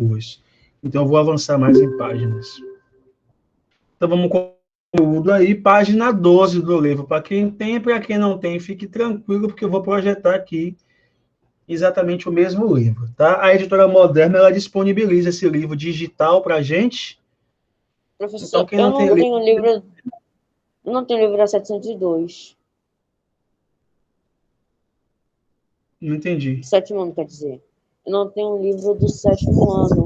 duas. Então, eu vou avançar mais em páginas. Então, vamos com o conteúdo aí, página 12 do livro. Para quem tem, para quem não tem, fique tranquilo, porque eu vou projetar aqui exatamente o mesmo livro, tá? A Editora Moderna, ela disponibiliza esse livro digital para a gente. Professor, Então, quem eu não não tem tenho livro... Eu não tenho livro da 702. Não entendi. Sétimo ano, quer dizer. Eu não tenho um livro do sétimo ano.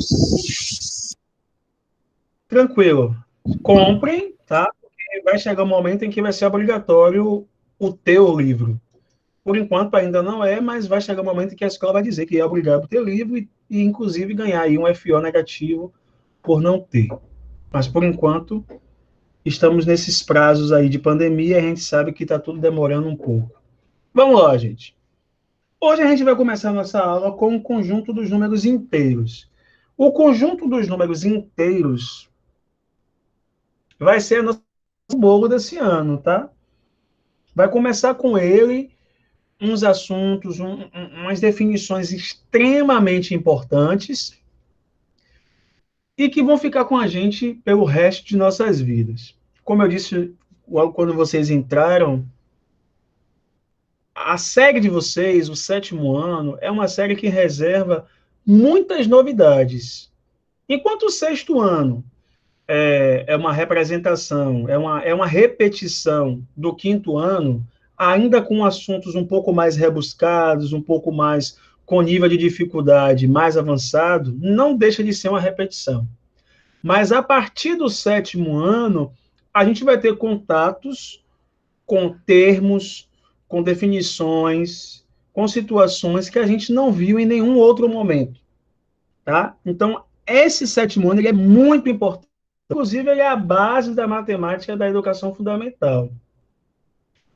Tranquilo. Comprem, tá? Porque vai chegar um momento em que vai ser obrigatório o teu livro. Por enquanto ainda não é, mas vai chegar um momento em que a escola vai dizer que é obrigado a ter livro e inclusive ganhar aí um FO negativo por não ter. Mas por enquanto estamos nesses prazos aí de pandemia, a gente sabe que está tudo demorando um pouco. Vamos lá, gente. Hoje a gente vai começar a nossa aula com o conjunto dos números inteiros. O conjunto dos números inteiros vai ser o nosso bolo desse ano, tá? Vai começar com ele uns assuntos, umas definições extremamente importantes e que vão ficar com a gente pelo resto de nossas vidas. Como eu disse logo quando vocês entraram, a série de vocês, o sétimo ano, é uma série que reserva muitas novidades. Enquanto o sexto ano é uma representação, é uma repetição do quinto ano, ainda com assuntos um pouco mais rebuscados, um pouco mais com nível de dificuldade mais avançado, não deixa de ser uma repetição. Mas a partir do sétimo ano, a gente vai ter contatos com termos, com definições, com situações que a gente não viu em nenhum outro momento, tá? Então, esse sétimo ano ele é muito importante. Inclusive, ele é a base da matemática da educação fundamental.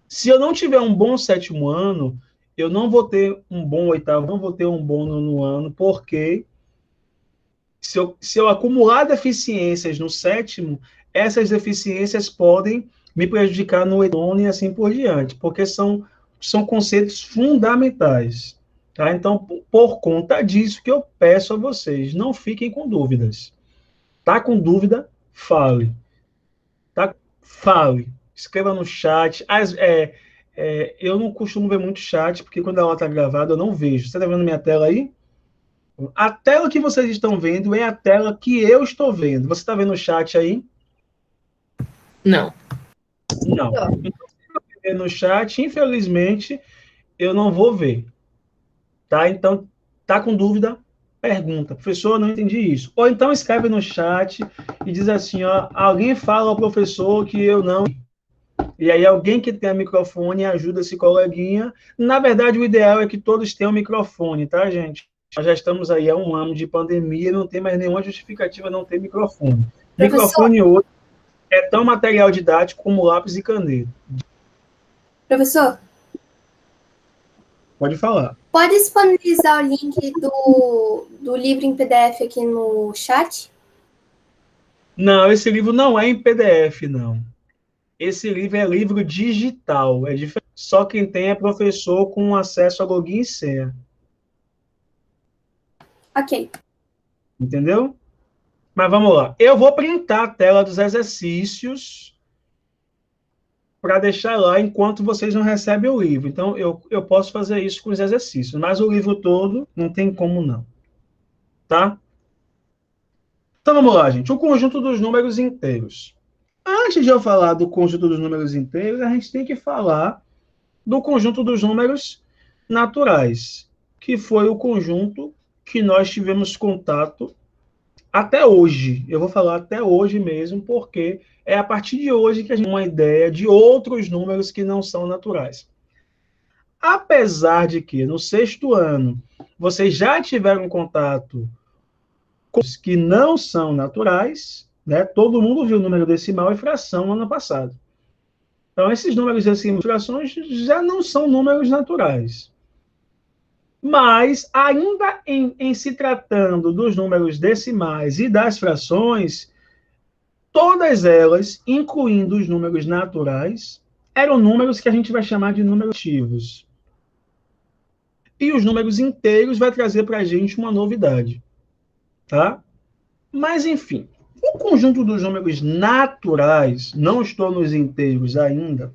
Se eu não tiver um bom sétimo ano, eu não vou ter um bom oitavo, não vou ter um bom nono ano, porque se eu acumular deficiências no sétimo, essas deficiências podem me prejudicar no nono e assim por diante, porque são conceitos fundamentais. Tá? Então, por conta disso que eu peço a vocês, não fiquem com dúvidas. Tá com dúvida? Fale. Tá? Fale. Escreva no chat. Eu não costumo ver muito chat, porque quando a aula está gravada eu não vejo. Você está vendo minha tela aí? A tela que vocês estão vendo é a tela que eu estou vendo. Você está vendo o chat aí? Não. Não. Então, se eu ver no chat, infelizmente, eu não vou ver. Tá? Então, tá com dúvida? Pergunta. Professor, não entendi isso. Ou então escreve no chat e diz assim, ó, alguém fala ao professor que eu não... E aí alguém que tem microfone ajuda esse coleguinha. Na verdade, o ideal é que todos tenham microfone, tá, gente? Nós já estamos aí há um ano de pandemia e não tem mais nenhuma justificativa não ter microfone. Professor. Microfone hoje é tão material didático como lápis e caneta. Professor, Pode falar. pode disponibilizar o link do livro em PDF aqui no chat? Não, esse livro não é em PDF, não. Esse livro é livro digital, é diferente. Só quem tem é professor com acesso a login e senha. Ok. Entendeu? Mas vamos lá. Eu vou printar a tela dos exercícios para deixar lá enquanto vocês não recebem o livro. Então, eu posso fazer isso com os exercícios, mas o livro todo não tem como não. Tá? Então, vamos lá, gente. O conjunto dos números inteiros. Antes de eu falar do conjunto dos números inteiros, a gente tem que falar do conjunto dos números naturais, que foi o conjunto que nós tivemos contato até hoje. Eu vou falar até hoje mesmo, porque é a partir de hoje que a gente tem uma ideia de outros números que não são naturais. Apesar de que no sexto ano vocês já tiveram contato com os que não são naturais, né? Todo mundo viu número decimal e fração no ano passado. Então, esses números decimais e frações já não são números naturais. Mas, ainda em se tratando dos números decimais e das frações, todas elas, incluindo os números naturais, eram números que a gente vai chamar de números ativos. E os números inteiros vai trazer para a gente uma novidade. tá? Mas, enfim, o conjunto dos números naturais, não estou nos inteiros ainda,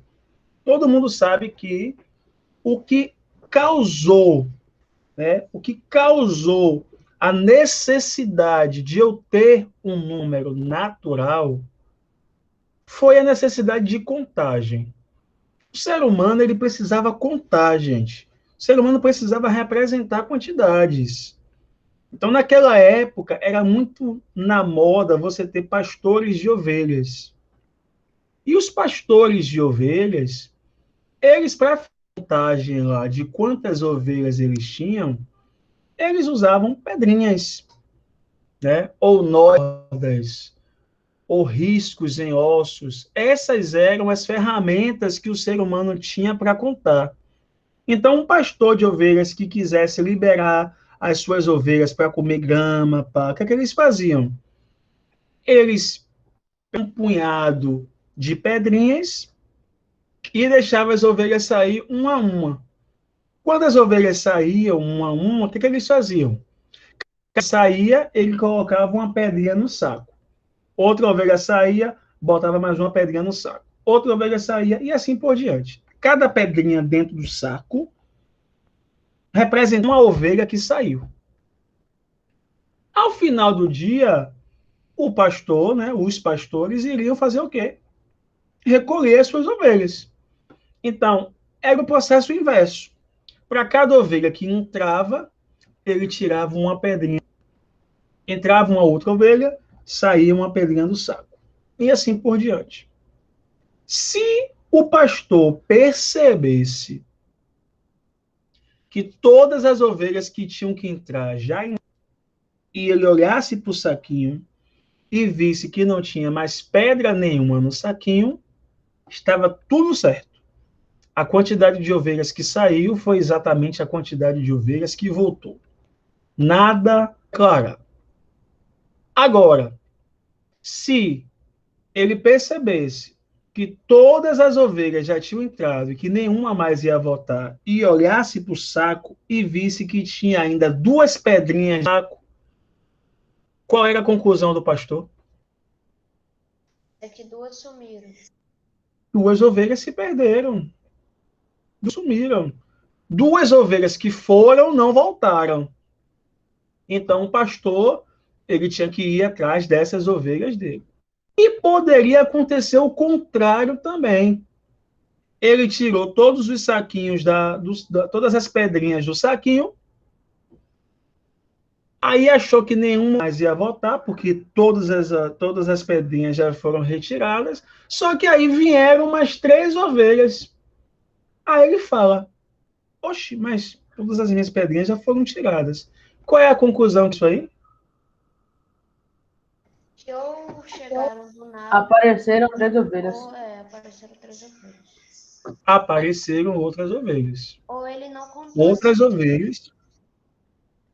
todo mundo sabe que o que causou, né, o que causou a necessidade de eu ter um número natural foi a necessidade de contagem. O ser humano ele precisava contar, gente. O ser humano precisava representar quantidades. Então, naquela época, era muito na moda você ter pastores de ovelhas. E os pastores de ovelhas, eles, para a contagem lá de quantas ovelhas eles tinham, eles usavam pedrinhas, né? Ou nodas, ou riscos em ossos. Essas eram as ferramentas que o ser humano tinha para contar. Então, um pastor de ovelhas que quisesse liberar as suas ovelhas para comer grama, o que é que eles faziam? Eles um punhado de pedrinhas e deixavam as ovelhas sair uma a uma. Quando as ovelhas saíam uma a uma, o que é que eles faziam? Saía, ele colocava uma pedrinha no saco. Outra ovelha saía, botava mais uma pedrinha no saco. Outra ovelha saía e assim por diante. Cada pedrinha dentro do saco representa uma ovelha que saiu. Ao final do dia, o pastor, né, os pastores iriam fazer o quê? Recolher as suas ovelhas. Então, era o processo inverso. Para cada ovelha que entrava, ele tirava uma pedrinha. Entrava uma outra ovelha, saía uma pedrinha do saco. E assim por diante. Se o pastor percebesse que todas as ovelhas que tinham que entrar já e ele olhasse para o saquinho e visse que não tinha mais pedra nenhuma no saquinho, estava tudo certo. A quantidade de ovelhas que saiu foi exatamente a quantidade de ovelhas que voltou. Nada clara. Agora, se ele percebesse que todas as ovelhas já tinham entrado e que nenhuma mais ia voltar, e olhasse para o saco e visse que tinha ainda duas pedrinhas no saco, qual era a conclusão do pastor? É que duas sumiram. Duas ovelhas se perderam. Sumiram. Duas ovelhas que foram não voltaram. Então o pastor ele tinha que ir atrás dessas ovelhas dele. E poderia acontecer o contrário também. Ele tirou todos os saquinhos, todas as pedrinhas do saquinho, aí achou que nenhuma mais ia voltar, porque todas as pedrinhas já foram retiradas, só que aí vieram umas 3 ovelhas. Aí ele fala, oxe, mas todas as minhas pedrinhas já foram tiradas. Qual é a conclusão disso aí? Que ou chegaram do nada. Apareceram 3 ovelhas. Ou apareceram 3 ovelhas. Apareceram outras ovelhas. Ou ele não contou. Outras ovelhas.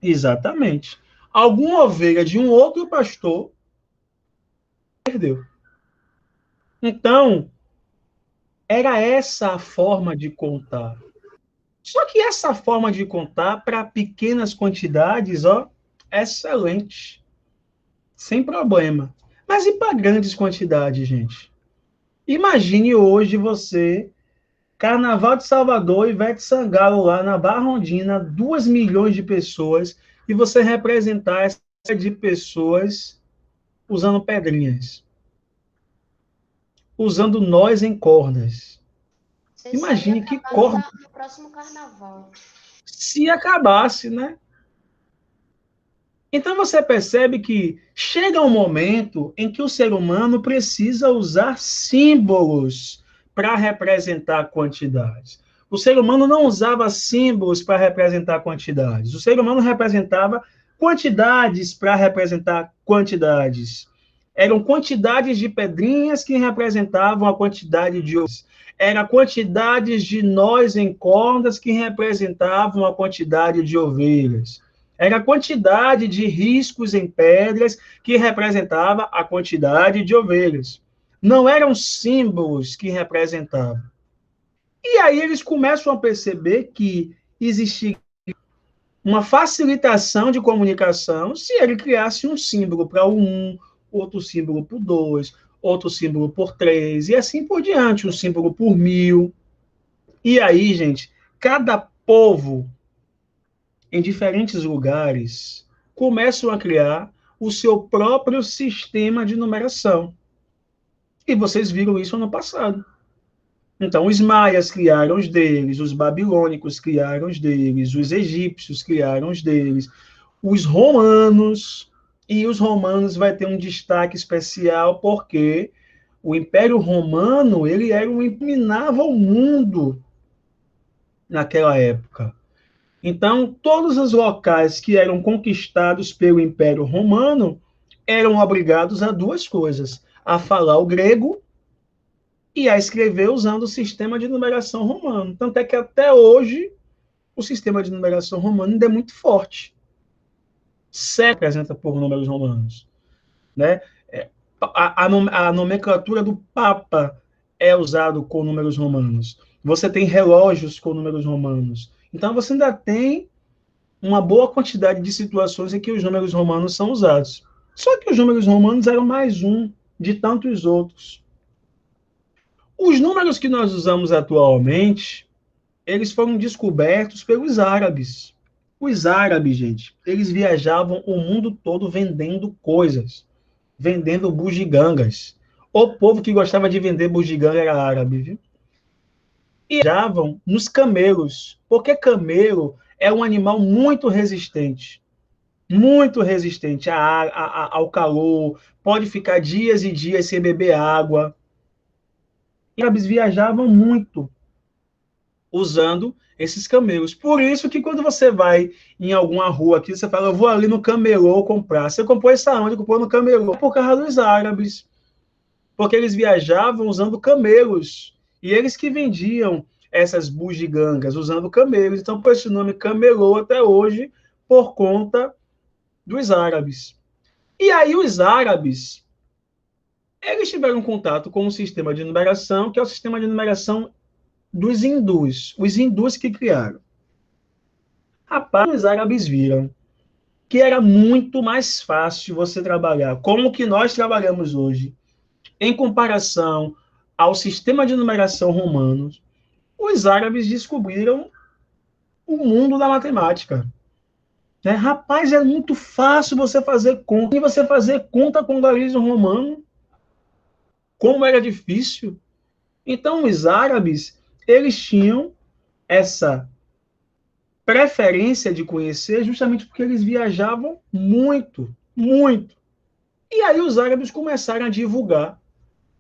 Exatamente. Alguma ovelha de um outro pastor perdeu. Então, era essa a forma de contar. Só que essa forma de contar para pequenas quantidades, excelente. Sem problema. Mas e para grandes quantidades, gente? Imagine hoje você, Carnaval de Salvador, Ivete Sangalo lá na Barra Ondina, 2 milhões de pessoas, e você representar essa de pessoas usando pedrinhas. Usando nós em cordas. Imagine que corda. No próximo carnaval. Se acabasse, né? Então você percebe que chega um momento em que o ser humano precisa usar símbolos para representar quantidades. O ser humano não usava símbolos para representar quantidades. O ser humano representava quantidades para representar quantidades. Eram quantidades de pedrinhas que representavam a quantidade de ovos. Eram quantidades de nós em cordas que representavam a quantidade de ovelhas. Era a quantidade de riscos em pedras que representava a quantidade de ovelhas. Não eram símbolos que representavam. E aí eles começam a perceber que existia uma facilitação de comunicação se ele criasse um símbolo para o 1, outro símbolo por 2, outro símbolo por 3, e assim por diante, um símbolo por 1000. E aí, gente, cada povo, em diferentes lugares, começam a criar o seu próprio sistema de numeração. E vocês viram isso ano passado. Então, os maias criaram os deles, os babilônicos criaram os deles, os egípcios criaram os deles, os romanos, e os romanos vai ter um destaque especial porque o Império Romano, ele era um dominava o mundo naquela época. Então, todos os locais que eram conquistados pelo Império Romano eram obrigados a duas coisas: a falar o grego e a escrever usando o sistema de numeração romano. Tanto é que até hoje o sistema de numeração romano ainda é muito forte. Se representa por números romanos, né? A nomenclatura do Papa é usado com números romanos. Você tem relógios com números romanos. Então você ainda tem uma boa quantidade de situações em que os números romanos são usados. Só que os números romanos eram mais um de tantos outros. Os números que nós usamos atualmente, eles foram descobertos pelos árabes. Os árabes, gente, eles viajavam o mundo todo vendendo coisas, vendendo bugigangas. O povo que gostava de vender bugiganga era árabe, viu? E viajavam nos camelos, porque camelo é um animal muito resistente ao calor, pode ficar dias e dias sem beber água. Os árabes viajavam muito usando esses camelos. Por isso que quando você vai em alguma rua aqui, você fala, eu vou ali no camelô comprar. Você comprou essa onde? Comprou no camelô. Por causa dos árabes. Porque eles viajavam usando camelos. E eles que vendiam essas bugigangas usando camelos. Então, por esse nome camelô até hoje, por conta dos árabes. E aí os árabes, eles tiveram contato com um sistema de numeração, que é o sistema de numeração dos hindus, os hindus que criaram. Rapaz, os árabes viram que era muito mais fácil você trabalhar como que nós trabalhamos hoje, em comparação ao sistema de numeração romano. Os árabes descobriram o mundo da matemática. Né? Rapaz, é muito fácil você fazer conta. E você fazer conta com o algarismo romano, como era difícil. Então, os árabes, eles tinham essa preferência de conhecer justamente porque eles viajavam muito, muito. E aí os árabes começaram a divulgar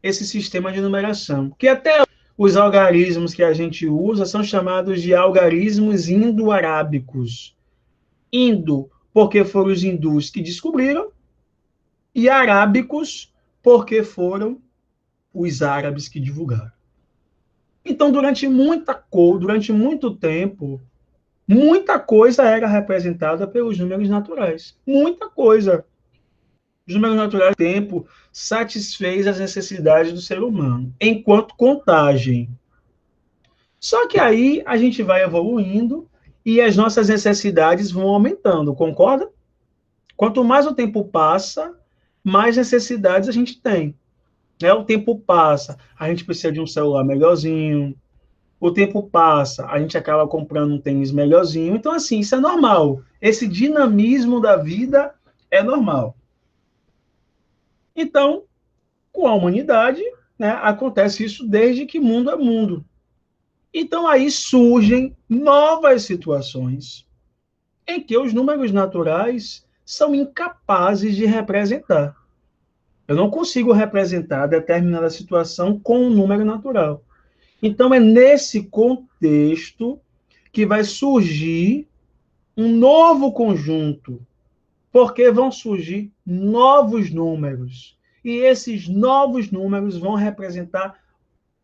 esse sistema de numeração, que até os algarismos que a gente usa são chamados de algarismos indo-arábicos. Indo, porque foram os hindus que descobriram, e arábicos, porque foram os árabes que divulgaram. Então, durante muito tempo, muita coisa era representada pelos números naturais. Muita coisa. Os números naturais, do tempo, satisfez as necessidades do ser humano, enquanto contagem. Só que aí a gente vai evoluindo e as nossas necessidades vão aumentando, concorda? Quanto mais o tempo passa, mais necessidades a gente tem. Né? O tempo passa, a gente precisa de um celular melhorzinho. O tempo passa, a gente acaba comprando um tênis melhorzinho. Então, assim, isso é normal. Esse dinamismo da vida é normal. Então, com a humanidade, né, acontece isso desde que mundo é mundo. Então, aí surgem novas situações em que os números naturais são incapazes de representar. Eu não consigo representar determinada situação com um número natural. Então, é nesse contexto que vai surgir um novo conjunto, porque vão surgir novos números. E esses novos números vão representar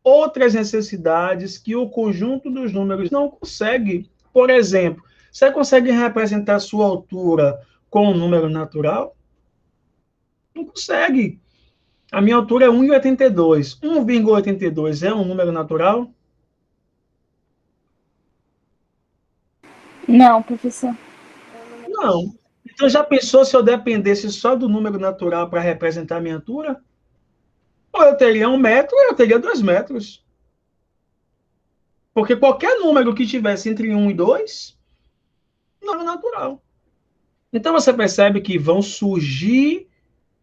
outras necessidades que o conjunto dos números não consegue. Por exemplo, você consegue representar a sua altura com um número natural? Não consegue. A minha altura é 1,82. 1,82 é um número natural? Não, professor. Não. Então, já pensou se eu dependesse só do número natural para representar a minha altura? Ou eu teria 1 metro, ou eu teria 2 metros. Porque qualquer número que tivesse entre 1 e 2, não é natural. Então, você percebe que vão surgir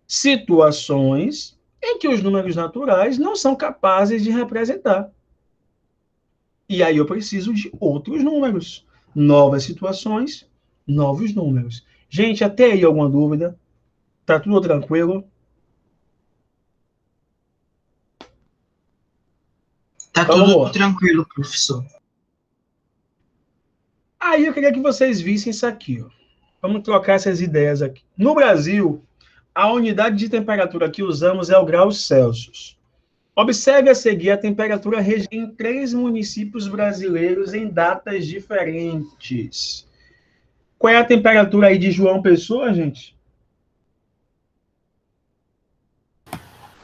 situações em que os números naturais não são capazes de representar. E aí eu preciso de outros números. Novas situações, novos números. Gente, até aí alguma dúvida? Tá tudo tranquilo? Tá Então, vamos tudo lá. tranquilo, professor. Aí eu queria que vocês vissem isso aqui. Ó. Vamos trocar essas ideias aqui. No Brasil, a unidade de temperatura que usamos é o grau Celsius. Observe a seguir a temperatura registrada em 3 municípios brasileiros em datas diferentes. Qual é a temperatura aí de João Pessoa, gente?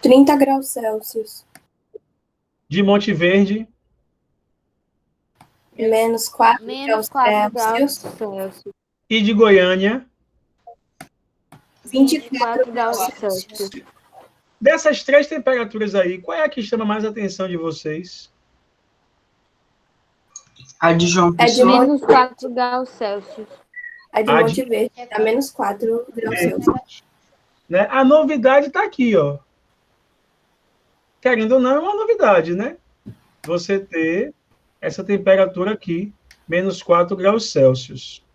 30 graus Celsius. De Monte Verde? Menos 4 Menos graus 4 graus Celsius. Celsius. E de Goiânia? 24 graus graus Celsius. Dessas 3 temperaturas aí, qual é a que chama mais a atenção de vocês? A de João É de Pessoa. Menos 4 graus Celsius. A de A Monte Verde está menos 4 graus Celsius. Né? A novidade está aqui, ó. Querendo ou não, é uma novidade, né? Você ter essa temperatura aqui, menos 4 graus Celsius.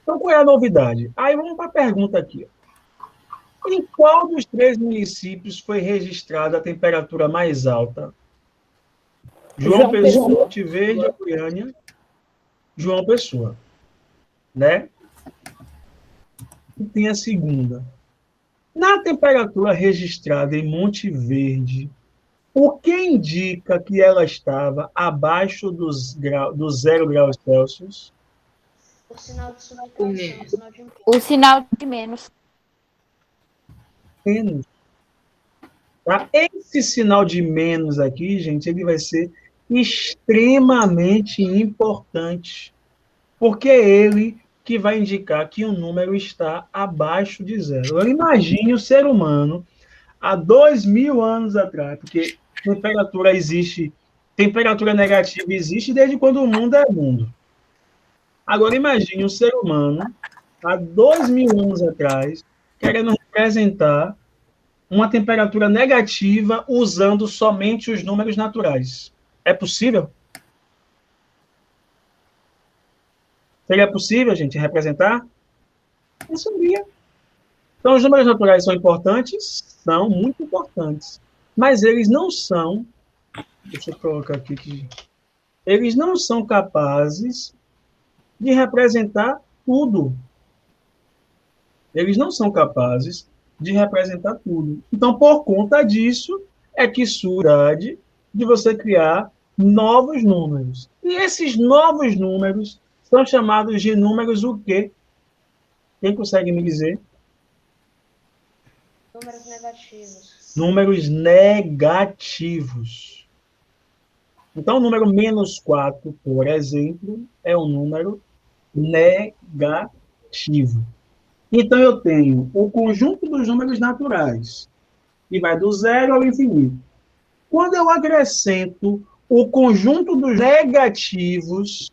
Então, qual é a novidade? Aí vamos para a pergunta aqui. Em qual dos 3 municípios foi registrada a temperatura mais alta? João Pessoa, Monte Verde, Goiânia, João Pessoa. Né? E tem a segunda. Na temperatura registrada em Monte Verde, o que indica que ela estava abaixo do 0 graus Celsius? O sinal de subtração. O sinal de menos. Menos. Tá? Esse sinal de menos aqui, gente, ele vai ser extremamente importante, porque é ele que vai indicar que o número está abaixo de 0. Agora, imagine o ser humano há 2.000 anos atrás, porque temperatura existe, temperatura negativa existe desde quando o mundo é mundo. Agora, imagine um ser humano há 2.000 anos atrás querendo representar uma temperatura negativa usando somente os números naturais. É possível? Seria possível, gente, representar? Não seria. Então, os números naturais são importantes? São muito importantes. Mas eles não são... Deixa eu colocar aqui que... Eles não são capazes de representar tudo. Eles não são capazes de representar tudo. Então, por conta disso, é que surge de você criar novos números. E esses novos números são chamados de números o quê? Quem consegue me dizer? Números negativos. Números negativos. Então, o número menos 4, por exemplo, é um número negativo. Então, eu tenho o conjunto dos números naturais, que vai do 0 ao infinito. Quando eu acrescento o conjunto dos negativos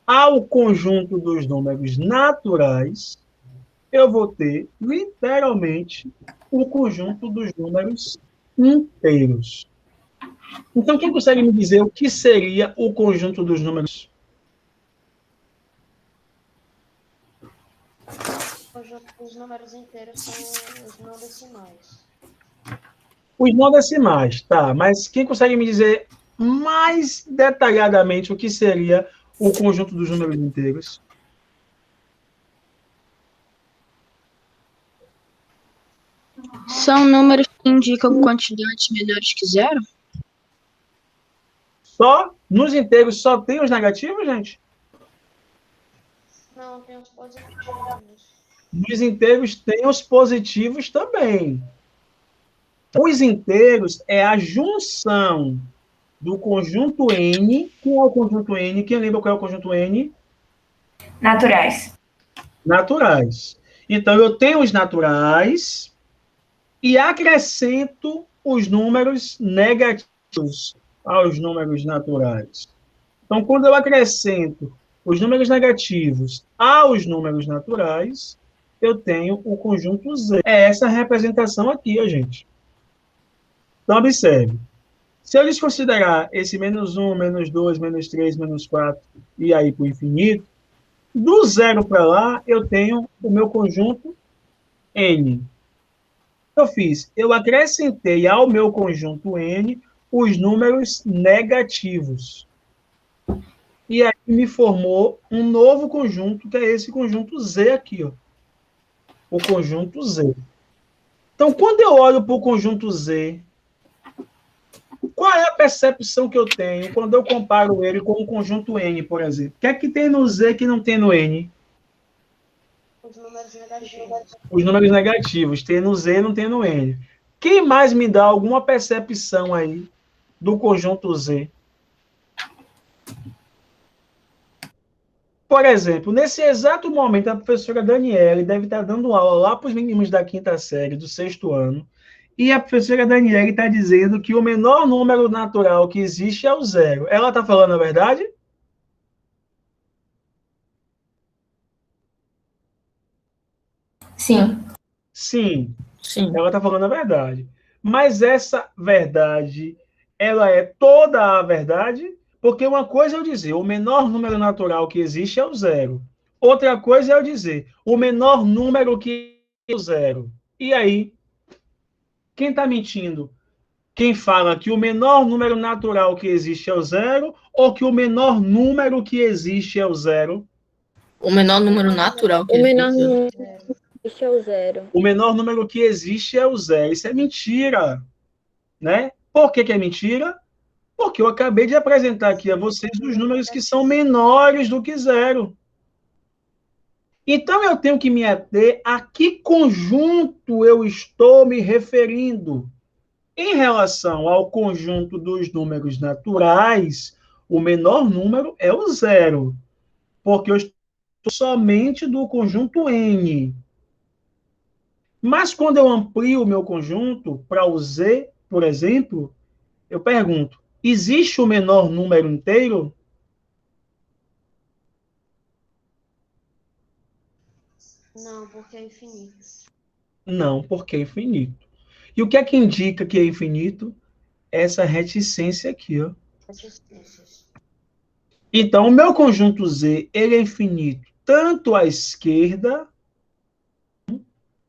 ao conjunto dos números naturais, eu vou ter, literalmente, o conjunto dos números inteiros. Então, quem consegue me dizer o que seria o conjunto dos números? Os números inteiros são os não decimais. Os não decimais, tá. Mas quem consegue me dizer mais detalhadamente o que seria o conjunto dos números inteiros? São números que indicam quantidades menores que 0? Só nos inteiros só tem os negativos, gente? Não, tem os positivos. Nos inteiros tem os positivos também. Os inteiros é a junção do conjunto N. Quem é o conjunto N? Quem lembra qual é o conjunto N? Naturais. Naturais. Então, eu tenho os naturais e acrescento os números negativos aos números naturais. Então, quando eu acrescento os números negativos aos números naturais, eu tenho o conjunto Z. É essa representação aqui, gente. Então, observe. Se eu desconsiderar esse menos 1, menos 2, menos 3, menos 4, e aí para o infinito, do zero para lá, eu tenho o meu conjunto N. Eu fiz? Eu acrescentei ao meu conjunto N os números negativos. E aí me formou um novo conjunto, que é esse conjunto Z aqui, ó. O conjunto Z. Então, quando eu olho para o conjunto Z, qual é a percepção que eu tenho quando eu comparo ele com o conjunto N, por exemplo? O que é que tem no Z que não tem no N? Os números negativos. Os números negativos. Tem no Z, não tem no N. Quem mais me dá alguma percepção aí do conjunto Z? Por exemplo, nesse exato momento, a professora Daniele deve estar dando aula lá para os meninos da quinta série, do sexto ano, e a professora Daniele está dizendo que o menor número natural que existe é o zero. Ela está falando a verdade? Sim. Sim, Sim. ela está falando a verdade. Mas essa verdade, ela é toda a verdade? Porque uma coisa é eu dizer, o menor número natural que existe é o zero. Outra coisa é eu dizer, o menor número que é o zero. E aí, quem está mentindo? Quem fala que o menor número natural que existe é o zero ou que o menor número que existe é o zero? O menor número natural que O menor existe. número que existe é o zero. O menor número que existe é o zero. Isso é mentira, né? Por que que é mentira? Porque eu acabei de apresentar aqui a vocês os números que são menores do que zero. Então, eu tenho que me ater a que conjunto eu estou me referindo. Em relação ao conjunto dos números naturais, o menor número é o zero, porque eu estou somente do conjunto N. Mas quando eu amplio o meu conjunto para o Z, por exemplo, eu pergunto, existe o menor número inteiro? Não, porque é infinito. Não, porque é infinito. E o que é que indica que é infinito? Essa reticência aqui, ó. Reticências. Então, o meu conjunto Z, ele é infinito tanto à esquerda,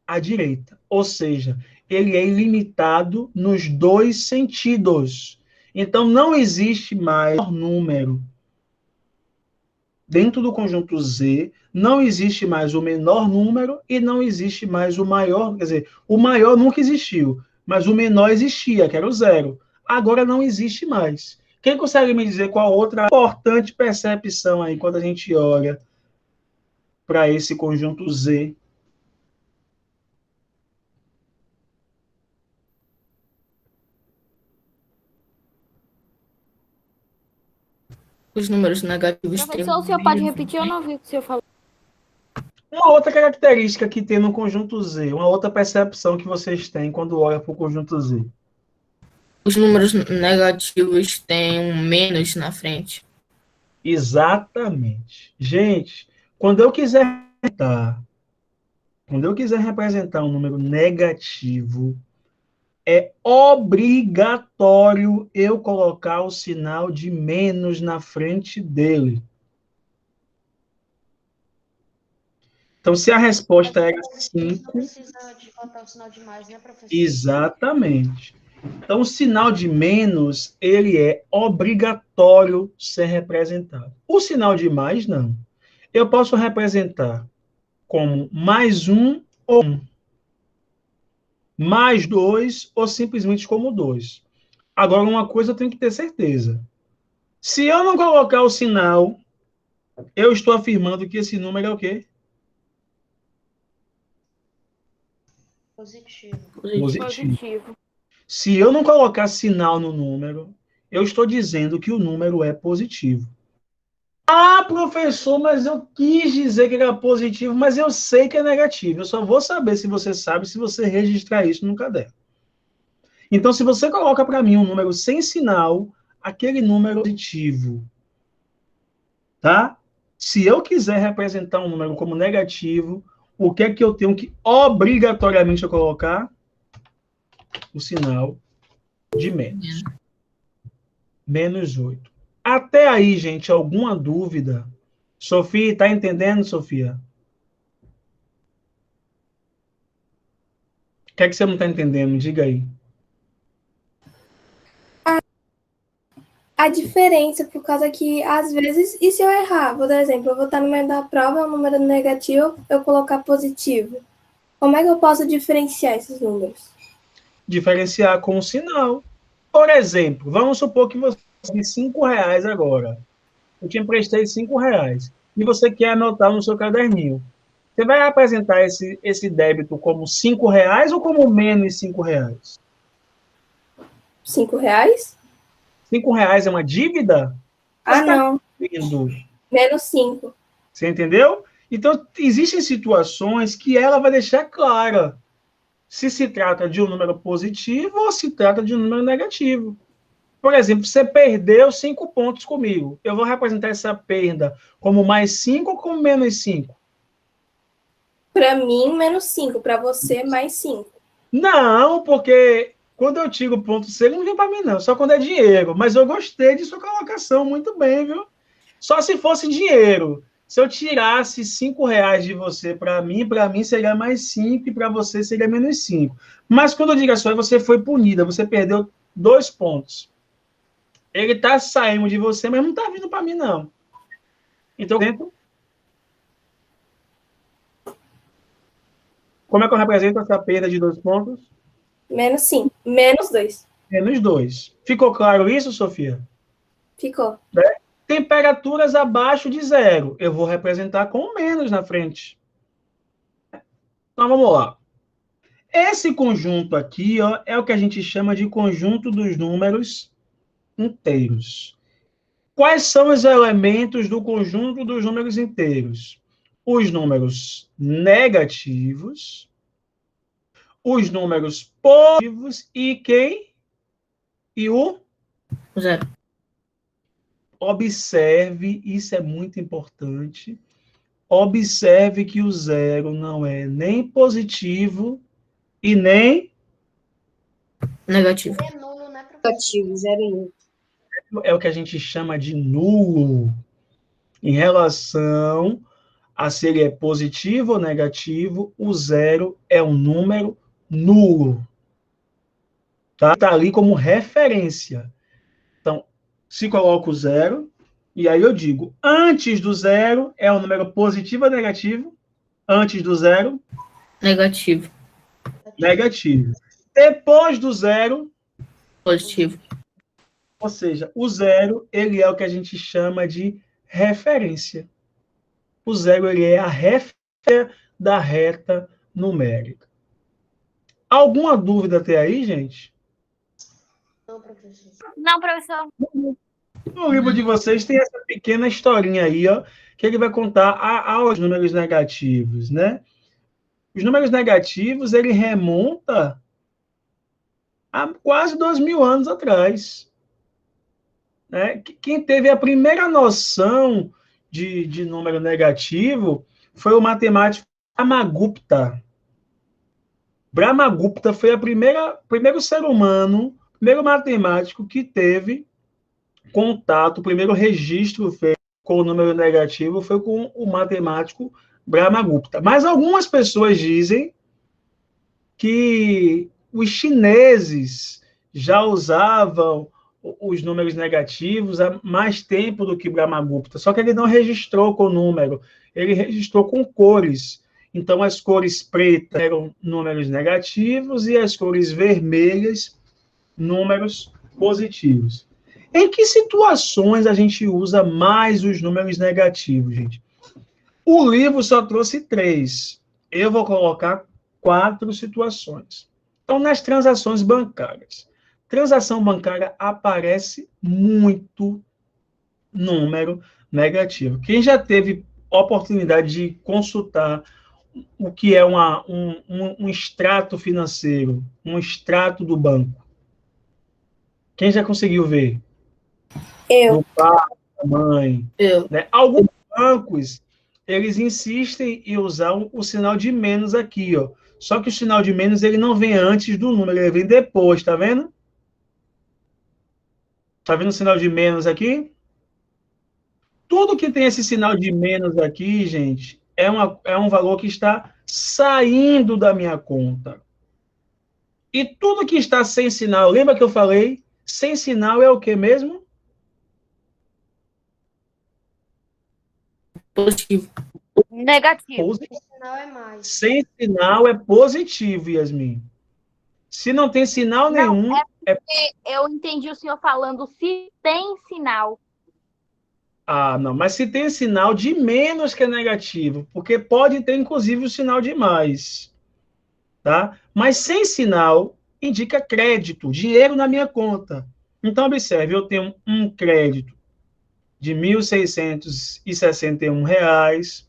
à direita. Ou seja, ele é ilimitado nos dois sentidos. Então, não existe mais número. Dentro do conjunto Z, não existe mais o menor número e não existe mais o maior. Quer dizer, o maior nunca existiu, mas o menor existia, que era o zero. Agora não existe mais. Quem consegue me dizer qual outra importante percepção aí quando a gente olha para esse conjunto Z? Os números negativos têm Professor, o senhor pode repetir? Eu não vi o que o senhor falou. Uma outra característica que tem no conjunto Z, uma outra percepção que vocês têm quando olham para o conjunto Z. Os números negativos têm um menos na frente. Exatamente. Gente, quando eu quiser representar um número negativo, é obrigatório eu colocar o sinal de menos na frente dele. Então, se a resposta era 5... Não precisa de botar o sinal de mais, né, professor? Exatamente. Então, o sinal de menos, ele é obrigatório ser representado. O sinal de mais, não. Eu posso representar como mais um ou um, mais dois ou simplesmente como dois. Agora, uma coisa eu tenho que ter certeza. Se eu não colocar o sinal, eu estou afirmando que esse número é o quê? Positivo. Positivo. Se eu não colocar sinal no número, Eu estou dizendo que o número é positivo. Ah, professor, mas eu quis dizer que era positivo, mas eu sei que é negativo. Eu só vou saber se você sabe se você registrar isso no caderno. Então, se você coloca para mim um número sem sinal, aquele número é positivo. Tá? Se eu quiser representar um número como negativo, o que é que eu tenho que obrigatoriamente colocar? O sinal de menos. Menos 8. Até aí, gente, alguma dúvida? Sofia, está entendendo, Sofia? O que é que você não está entendendo? Diga aí. A diferença, por causa que, às vezes, e se eu errar? Vou dar exemplo, eu vou estar no meio da prova, é um número negativo, eu colocar positivo. Como é que eu posso diferenciar esses números? Diferenciar com o sinal. Por exemplo, vamos supor que você tem R$5 agora. Eu te emprestei R$5. E você quer anotar no seu caderninho. Você vai apresentar esse débito como R$5 ou como menos R$5? R$5? R$5 é uma dívida? Ah, não. Indo. Menos 5. Você entendeu? Então, existem situações que ela vai deixar clara se trata de um número positivo ou se trata de um número negativo. Por exemplo, você perdeu 5 pontos comigo. Eu vou representar essa perda como mais 5 ou como menos 5? Para mim, menos 5. Para você, mais 5. Não, porque quando eu tiro o ponto C, ele não vem para mim, não. Só quando é dinheiro. Mas eu gostei de sua colocação, muito bem, viu? Só se fosse dinheiro. Se eu tirasse R$5 de você para mim seria mais 5 e para você seria menos 5. Mas quando eu digo assim, você foi punida, você perdeu 2 pontos. Ele está saindo de você, mas não está vindo para mim, não. Então, como é que eu represento essa perda de 2 pontos? Menos 5. Menos 2. Menos 2. Ficou claro isso, Sofia? Ficou. Temperaturas abaixo de 0. Eu vou representar com menos na frente. Então, vamos lá. Esse conjunto aqui, ó, é o que a gente chama de conjunto dos números inteiros. Quais são os elementos do conjunto dos números inteiros? Os números negativos, os números positivos e quem? E o? Zero. Observe, isso é muito importante. Observe que o zero não é nem positivo e nem Negativo. É nulo, né, professor? Negativo, 0 e 1. é o que a gente chama de nulo em relação a se ele é positivo ou negativo. O zero é um número nulo, tá? Tá ali como referência. Então, se coloca o zero e aí eu digo, antes do zero é um número positivo ou negativo? Antes do zero, Negativo. negativo. Depois do zero, Positivo. ou seja, o zero, ele é o que a gente chama de referência. O zero, ele é a referência da reta numérica. Alguma dúvida até aí, gente? Não, professor. Não, professor. No livro de vocês tem essa pequena historinha aí, ó, que ele vai contar aos números negativos, né? Os números negativos, ele remonta a quase 2.000 anos atrás. Né? Quem teve a primeira noção de número negativo foi o matemático Brahmagupta. Brahmagupta foi primeiro ser humano, primeiro matemático que teve contato, o primeiro registro feito com o número negativo foi com o matemático Brahmagupta. Mas algumas pessoas dizem que os chineses já usavam os números negativos há mais tempo do que Brahmagupta, só que ele não registrou com número, ele registrou com cores. Então, as cores pretas eram números negativos e as cores vermelhas, números positivos. Em que situações a gente usa mais os números negativos, gente? O livro só trouxe 3. Eu vou colocar 4 situações. Então, nas transações bancárias. Transação bancária aparece muito número negativo. Quem já teve oportunidade de consultar o que é um extrato financeiro, um extrato do banco? Quem já conseguiu ver? Eu. Do pai, da mãe. Eu. Né? Alguns bancos, eles insistem em usar o sinal de menos aqui, ó. Só que o sinal de menos, ele não vem antes do número, ele vem depois, tá vendo? Tá vendo o sinal de menos aqui? Tudo que tem esse sinal de menos aqui, gente, é um valor que está saindo da minha conta. E tudo que está sem sinal, lembra que eu falei? Sem sinal é o que mesmo? Positivo. Negativo. Positivo. Sem sinal é mais. Sem sinal é positivo, Yasmin. Se não tem sinal nenhum... Porque eu entendi o senhor falando se tem sinal. Ah, não, mas se tem sinal de menos que é negativo, porque pode ter, inclusive, o sinal de mais, tá? Mas sem sinal indica crédito, dinheiro na minha conta. Então, observe, eu tenho um crédito de R$ 1.661,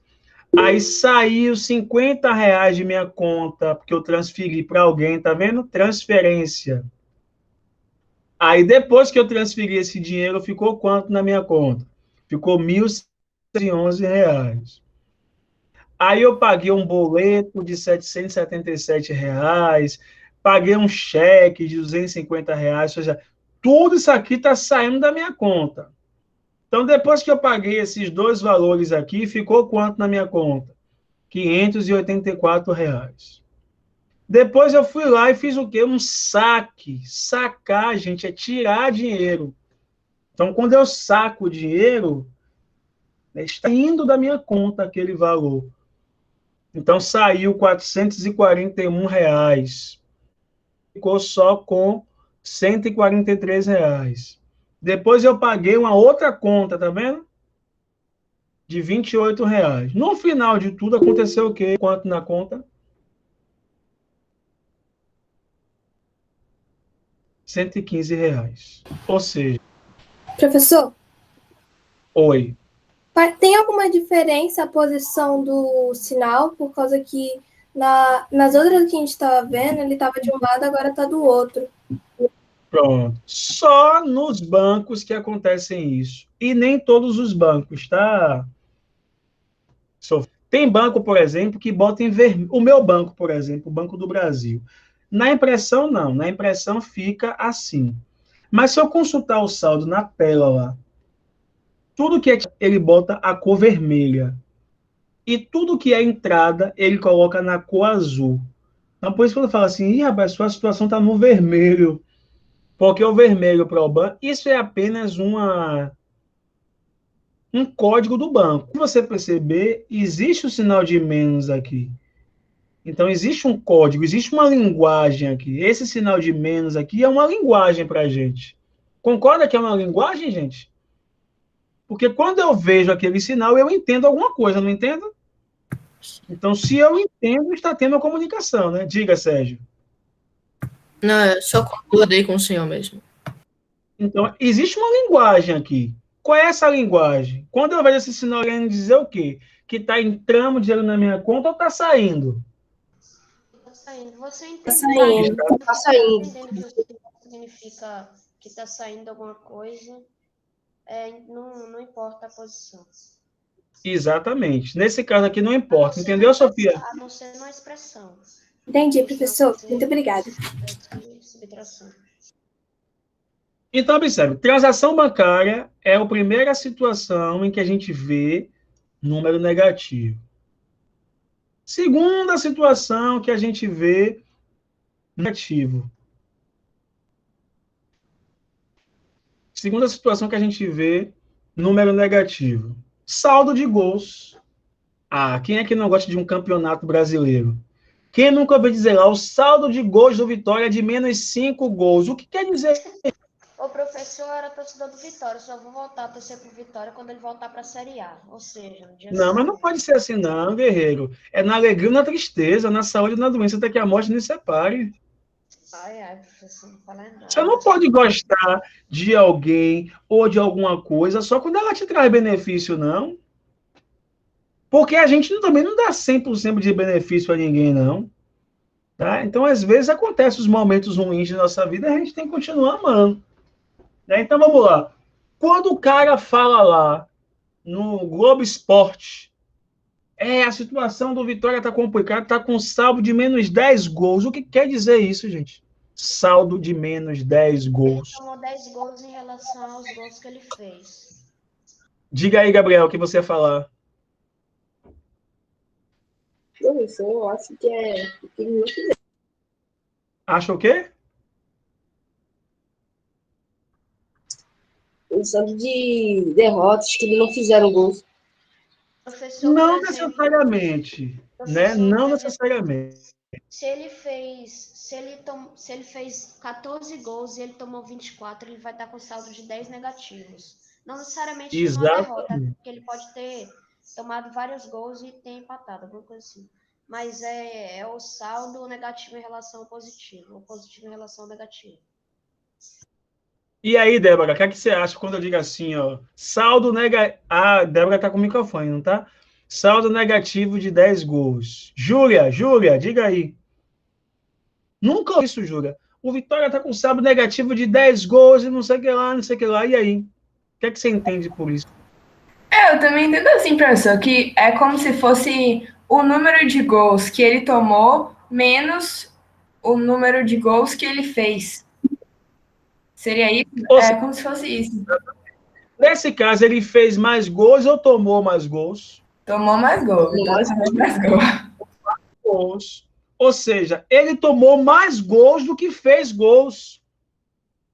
aí saiu R$ 50 de minha conta, porque eu transferi para alguém, tá vendo? Transferência. Aí, depois que eu transferi esse dinheiro, ficou quanto na minha conta? Ficou R$ 1.111. Aí eu paguei um boleto de R$ 777, paguei um cheque de R$ 250, ou seja, tudo isso aqui está saindo da minha conta. Então, depois que eu paguei esses dois valores aqui, ficou quanto na minha conta? R$ 584. Depois eu fui lá e fiz o quê? Um saque. Sacar, gente, é tirar dinheiro. Então, quando eu saco o dinheiro, está indo da minha conta aquele valor. Então, saiu R$ 441. Ficou só com R$ 143. Depois eu paguei uma outra conta, tá vendo? De R$ 28. No final de tudo, aconteceu o quê? Quanto na conta? R$ 115. Ou seja... Professor, Oi. tem alguma diferença a posição do sinal? Por causa que nas outras que a gente estava vendo, ele estava de um lado, agora está do outro. Pronto. Só nos bancos que acontecem isso. E nem todos os bancos, tá? Tem banco, por exemplo, que bota em vermelho. O meu banco, por exemplo, o Banco do Brasil. Na impressão, não. Na impressão fica assim. Mas se eu consultar o saldo na tela lá, tudo que ele bota a cor vermelha. E tudo que é entrada, ele coloca na cor azul. Então, por isso que eu falo assim, ih, rapaz, sua situação está no vermelho. Porque o vermelho para o banco, isso é apenas um código do banco. Se você perceber, existe o sinal de menos aqui. Então, existe um código, existe uma linguagem aqui. Esse sinal de menos aqui é uma linguagem para a gente. Concorda que é uma linguagem, gente? Porque quando eu vejo aquele sinal, eu entendo alguma coisa, não entendo? Então, se eu entendo, está tendo a comunicação, né? Diga, Sérgio. Não, eu só concordei com o senhor mesmo. Então, existe uma linguagem aqui. Qual é essa linguagem? Quando eu vejo esse sinal querendo dizer o quê? Que está entrando dinheiro na minha conta ou está saindo? Está saindo. Você entende? Está saindo. Tá saindo. Significa que está saindo alguma coisa, não importa a posição. Exatamente. Nesse caso aqui não importa. Entendeu, Sofia? A não ser na expressão. Entendi, professor. Muito obrigada. Subtração. Então, observe. Transação bancária é a primeira situação em que a gente vê número negativo. Segunda situação que a gente vê negativo. Segunda situação que a gente vê número negativo. Saldo de gols. Ah, quem é que não gosta de um campeonato brasileiro? Quem nunca ouviu dizer lá, o saldo de gols do Vitória é de menos 5 gols. O que quer dizer? O professor era torcedor do Vitória, só vou voltar a torcer pro Vitória quando ele voltar para a Série A. Ou seja, no dia Não, mas não pode ser assim, não, guerreiro. É na alegria e na tristeza, na saúde e na doença, até que a morte nos separe. Ai, professor, não fala nada. Você não pode gostar de alguém ou de alguma coisa só quando ela te traz benefício, não. Porque a gente também não dá 100% de benefício a ninguém, não. Tá? Então, às vezes, acontecem os momentos ruins de nossa vida e a gente tem que continuar amando. Né? Então, vamos lá. Quando o cara fala lá no Globo Esporte, a situação do Vitória está complicada, está com saldo de menos 10 gols. O que quer dizer isso, gente? Saldo de menos 10 gols. Ele tomou 10 gols em relação aos gols que ele fez. Diga aí, Gabriel, o que você ia falar. Professor, eu acho que é o que ele não quiser. Acha o quê? O saldo de derrotas que ele não fizeram gols. Professor, Não por exemplo, necessariamente, né? Não necessariamente. se ele fez 14 gols e ele tomou 24, ele vai estar com saldo de 10 negativos. Não necessariamente de uma derrota, porque ele pode ter tomado vários gols e ter empatado, alguma coisa assim. Mas é o saldo negativo em relação ao positivo, o positivo em relação ao negativo. E aí, Débora, o que é que você acha quando eu digo assim, ó, saldo negativo... Ah, Débora tá com o microfone, não tá? Saldo negativo de 10 gols. Júlia, diga aí. Nunca ouvi isso, Júlia. O Vitória tá com saldo negativo de 10 gols e não sei o que lá, não sei o que lá. E aí? O que é que você entende por isso? Eu também entendo assim, professor, que é como se fosse o número de gols que ele tomou menos o número de gols que ele fez. Seria isso? É como se fosse isso. Nesse caso, ele fez mais gols ou tomou mais gols? Tomou mais gols. Gols. Ou seja, ele tomou mais gols do que fez gols.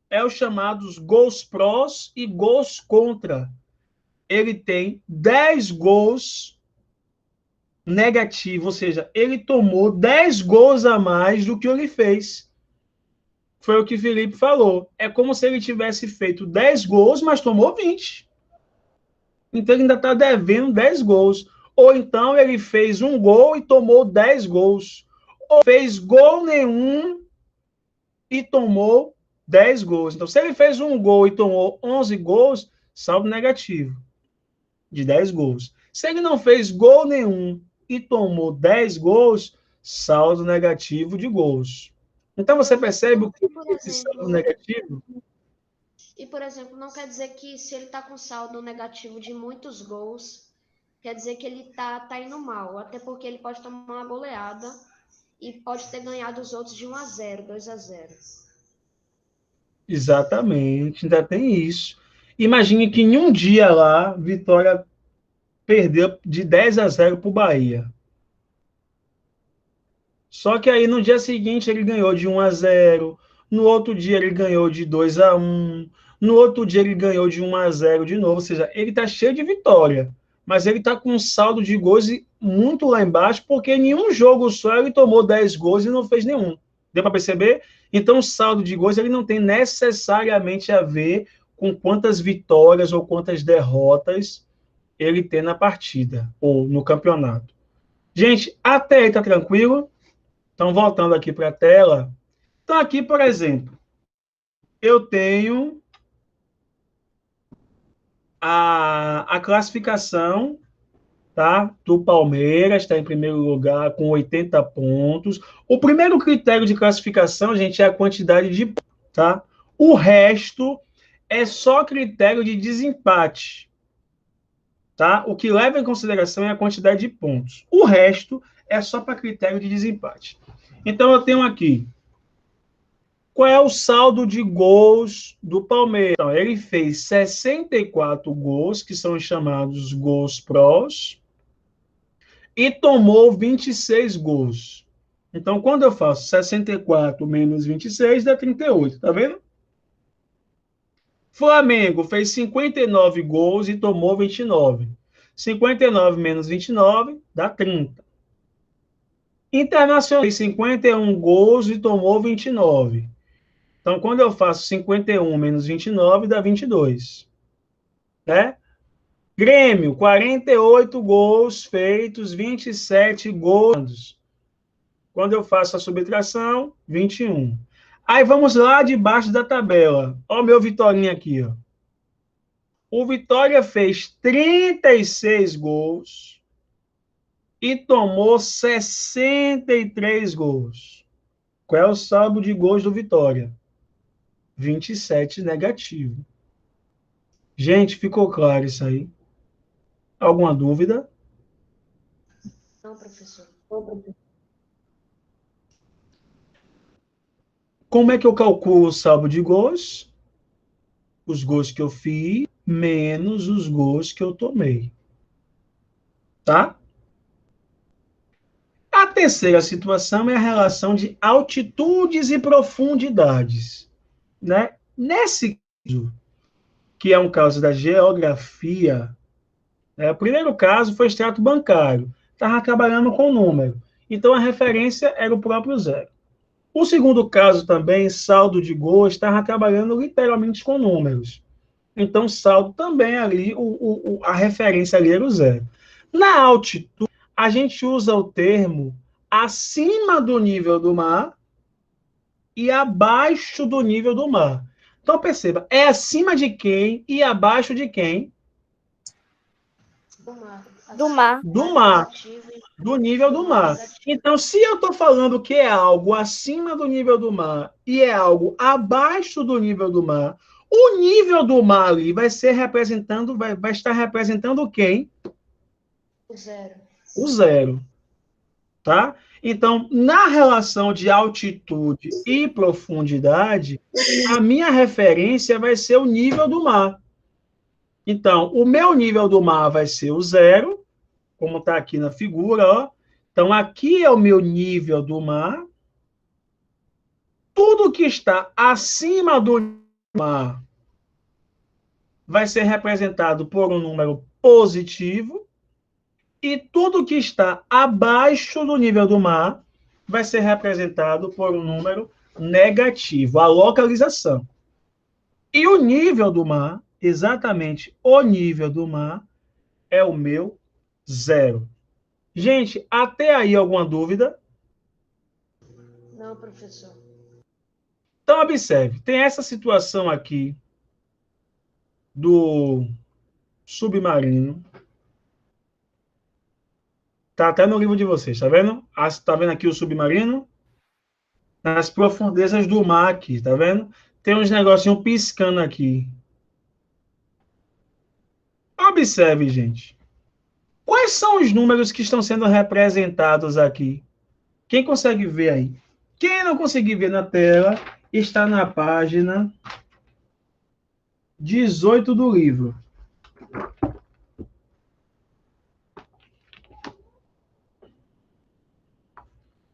É os chamados gols prós e gols contra. Ele tem 10 gols negativos, ou seja, ele tomou 10 gols a mais do que ele fez. Foi o que o Felipe falou. É como se ele tivesse feito 10 gols, mas tomou 20. Então ele ainda está devendo 10 gols. Ou então ele fez um gol e tomou 10 gols. Ou fez gol nenhum e tomou 10 gols. Então, se ele fez um gol e tomou 11 gols, saldo negativo de 10 gols. Se ele não fez gol nenhum e tomou 10 gols, saldo negativo de gols. Então, você percebe o que é esse saldo negativo? E, por exemplo, não quer dizer que se ele está com saldo negativo de muitos gols, quer dizer que ele tá indo mal. Até porque ele pode tomar uma goleada e pode ter ganhado os outros de 1-0, 2-0. Exatamente, ainda tem isso. Imagine que em um dia lá, Vitória perdeu de 10-0 para o Bahia. Só que aí no dia seguinte ele ganhou de 1-0, no outro dia ele ganhou de 2-1, no outro dia ele ganhou de 1-0 de novo, ou seja, ele está cheio de vitória, mas ele está com um saldo de gols muito lá embaixo, porque em nenhum jogo só ele tomou 10 gols e não fez nenhum. Deu para perceber? Então o saldo de gols ele não tem necessariamente a ver com quantas vitórias ou quantas derrotas ele tem na partida ou no campeonato. Gente, até aí tá tranquilo? Então, voltando aqui para a tela. Então, aqui, por exemplo, eu tenho a classificação, tá, do Palmeiras, está em primeiro lugar com 80 pontos. O primeiro critério de classificação, gente, é a quantidade de pontos, tá? O resto é só critério de desempate, tá? O que leva em consideração é a quantidade de pontos. O resto é só para critério de desempate. Então, eu tenho aqui, qual é o saldo de gols do Palmeiras? Então, ele fez 64 gols, que são chamados gols prós, e tomou 26 gols. Então, quando eu faço 64 menos 26, dá 38, tá vendo? Flamengo fez 59 gols e tomou 29. 59 menos 29 dá 30. Internacional fez 51 gols e tomou 29. Então, quando eu faço 51 menos 29, dá 22. Né? Grêmio, 48 gols feitos, 27 gols. Quando eu faço a subtração, 21. Aí vamos lá debaixo da tabela. Olha o meu Vitorinha aqui, ó. O Vitória fez 36 gols e tomou 63 gols. Qual é o saldo de gols do Vitória? 27 negativo. Gente, ficou claro isso aí? Alguma dúvida? Não, professor. Como é que eu calculo o saldo de gols? Os gols que eu fiz menos os gols que eu tomei. Tá? A terceira situação é a relação de altitudes e profundidades, né? Nesse caso, que é um caso da geografia, né? O primeiro caso foi extrato bancário, estava trabalhando com número, então a referência era o próprio zero. O segundo caso também, saldo de gol, estava trabalhando literalmente com números, então saldo também ali, a referência ali era o zero. Na altitude, a gente usa o termo acima do nível do mar e abaixo do nível do mar. Então, perceba, é acima de quem e abaixo de quem? Do mar. Do mar. Do mar, Negativo e do nível do mar. Então, se eu estou falando que é algo acima do nível do mar e é algo abaixo do nível do mar, o nível do mar ali vai estar representando quem? o zero. O zero. Tá? Então, na relação de altitude e profundidade, a minha referência vai ser o nível do mar. Então, o meu nível do mar vai ser o zero, como está aqui na figura, ó. Então, aqui é o meu nível do mar. Tudo que está acima do mar vai ser representado por um número positivo. E tudo que está abaixo do nível do mar vai ser representado por um número negativo, a localização. E o nível do mar, exatamente o nível do mar, é o meu zero. Gente, até aí alguma dúvida? Não, professor. Então, observe, tem essa situação aqui do submarino. Tá até no livro de vocês, tá vendo? Tá vendo aqui o submarino? Nas profundezas do mar aqui, tá vendo? Tem uns negocinhos piscando aqui. Observe, gente. Quais são os números que estão sendo representados aqui? Quem consegue ver aí? Quem não conseguir ver na tela, está na página 18 do livro.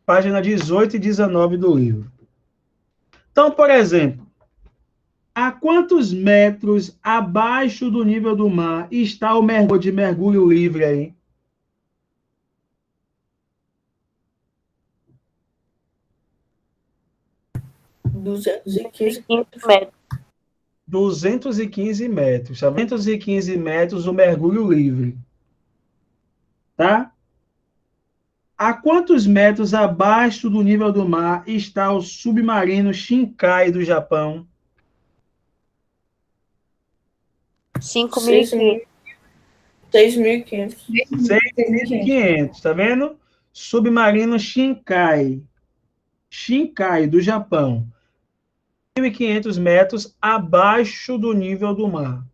Página 18 e 19 do livro. Então, por exemplo, a quantos metros abaixo do nível do mar está o mergulho de mergulho livre aí? metros. 215 metros. 215 metros o mergulho livre. Tá? A quantos metros abaixo do nível do mar está o submarino Shinkai do Japão? 5.500. 6.500. 6.500, tá vendo? Submarino Shinkai. Shinkai do Japão. 1.500 metros abaixo do nível do mar.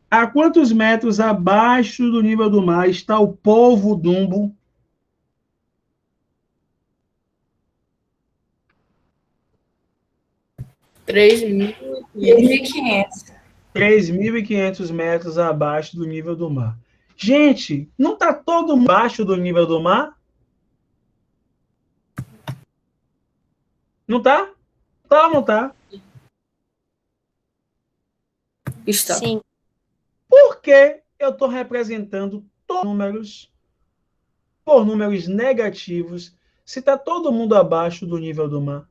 A quantos metros abaixo do nível do mar está o polvo Dumbo? 3.500. 3.500 metros abaixo do nível do mar. Gente, não está todo mundo abaixo do nível do mar? Não está? Tá ou não está? Está. Sim. Por que eu estou representando todos os números por números negativos se está todo mundo abaixo do nível do mar?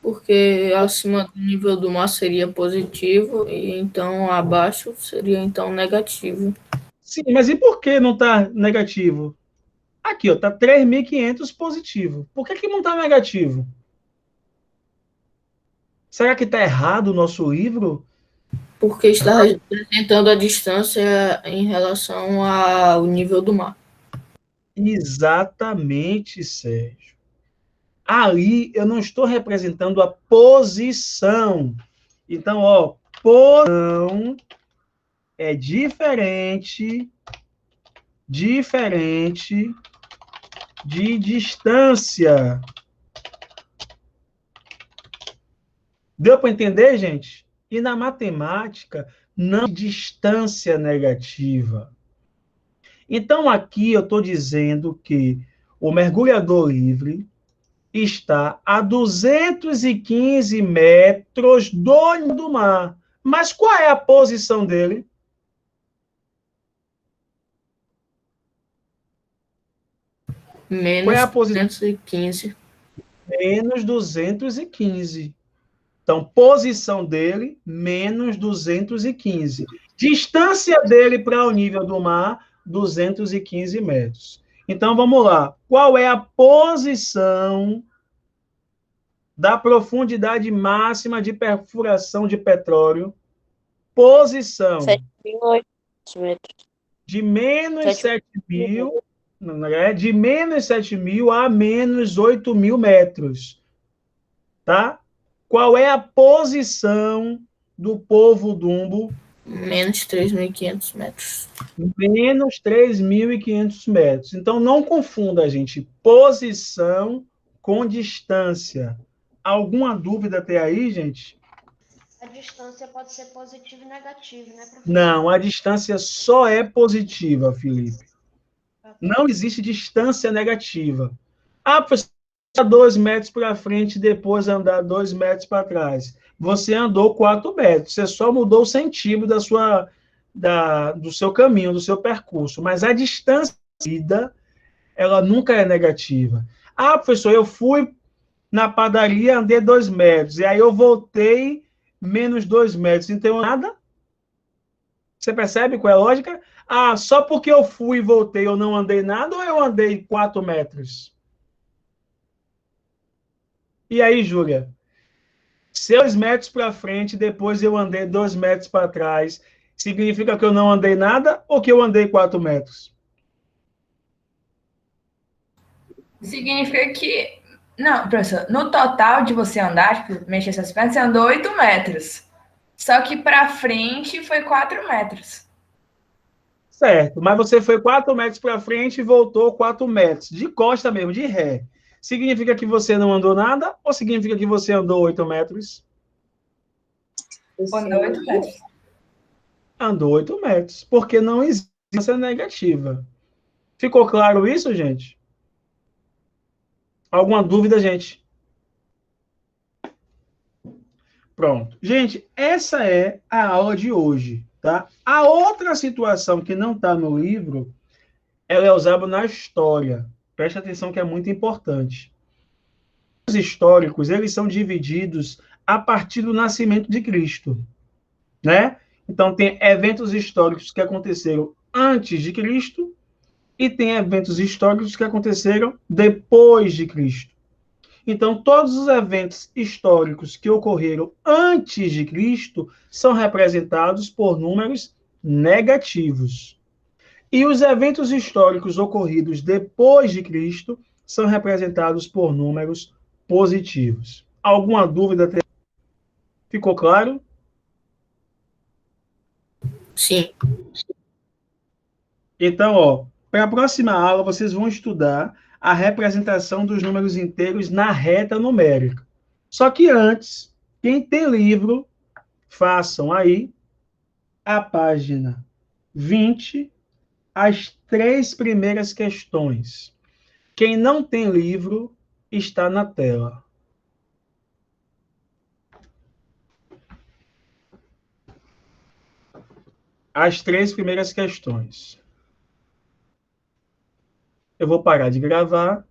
Porque acima do nível do mar seria positivo e então abaixo seria então negativo. Sim, mas e por que não está negativo? Aqui, ó, tá 3.500 positivo. Por que não está negativo? Será que está errado o nosso livro? Porque está representando a distância em relação ao nível do mar. Exatamente, Sérgio. Ali eu não estou representando a posição. Então, ó, posição é diferente de distância. Deu para entender, gente? E na matemática, não distância negativa. Então, aqui eu estou dizendo que o mergulhador livre está a 215 metros do mar. Mas qual é a posição dele? Menos Qual é a posição? 215. Menos 215. Então, posição dele, menos 215. Distância dele para o nível do mar, 215 metros. Então, vamos lá. Qual é a posição da profundidade máxima de perfuração de petróleo? Posição 7.800 metros. de menos 7 7.000, de menos 7.000 a menos 8.000 metros. Tá? Qual é a posição do povo Dumbo? Menos 3.500 metros. Menos 3.500 metros. Então, não confunda, gente, posição com distância. Alguma dúvida até aí, gente? A distância pode ser positiva e negativa, né, professor? Não, a distância só é positiva, Felipe. Não existe distância negativa. Ah, professor, 2 metros para frente, depois andar 2 metros para trás. Você andou 4 metros, você só mudou o centímetro do seu caminho, do seu percurso. Mas a distância, ela nunca é negativa. Ah, professor, eu fui na padaria, andei 2 metros, e aí eu voltei menos 2 metros. Então, nada? Você percebe qual é a lógica? Ah, só porque eu fui e voltei, eu não andei nada, ou eu andei 4 metros? E aí, Júlia? 2 metros para frente, depois eu andei 2 metros para trás. Significa que eu não andei nada ou que eu andei 4 metros? Significa que. Não, professor, no total de você andar, tipo, mexer essas pernas, você andou 8 metros. Só que para frente foi 4 metros. Certo, mas você foi 4 metros para frente e voltou 4 metros, de costa mesmo, de ré. Significa que você não andou nada ou significa que você andou 8 metros? Andou 8 metros. Andou 8 metros, porque não existe essa negativa. Ficou claro isso, gente? Alguma dúvida, gente? Pronto. Gente, essa é a aula de hoje, tá? A outra situação que não está no livro, ela é usada na história. Preste atenção que é muito importante. Os históricos, eles são divididos a partir do nascimento de Cristo, né? Então, tem eventos históricos que aconteceram antes de Cristo e tem eventos históricos que aconteceram depois de Cristo. Então, todos os eventos históricos que ocorreram antes de Cristo são representados por números negativos. E os eventos históricos ocorridos depois de Cristo são representados por números positivos. Alguma dúvida? Ficou claro? Sim. Então, ó, para a próxima aula, vocês vão estudar a representação dos números inteiros na reta numérica. Só que antes, quem tem livro, façam aí a página 20, as 3 primeiras questões. Quem não tem livro, está na tela. As 3 primeiras questões. Eu vou parar de gravar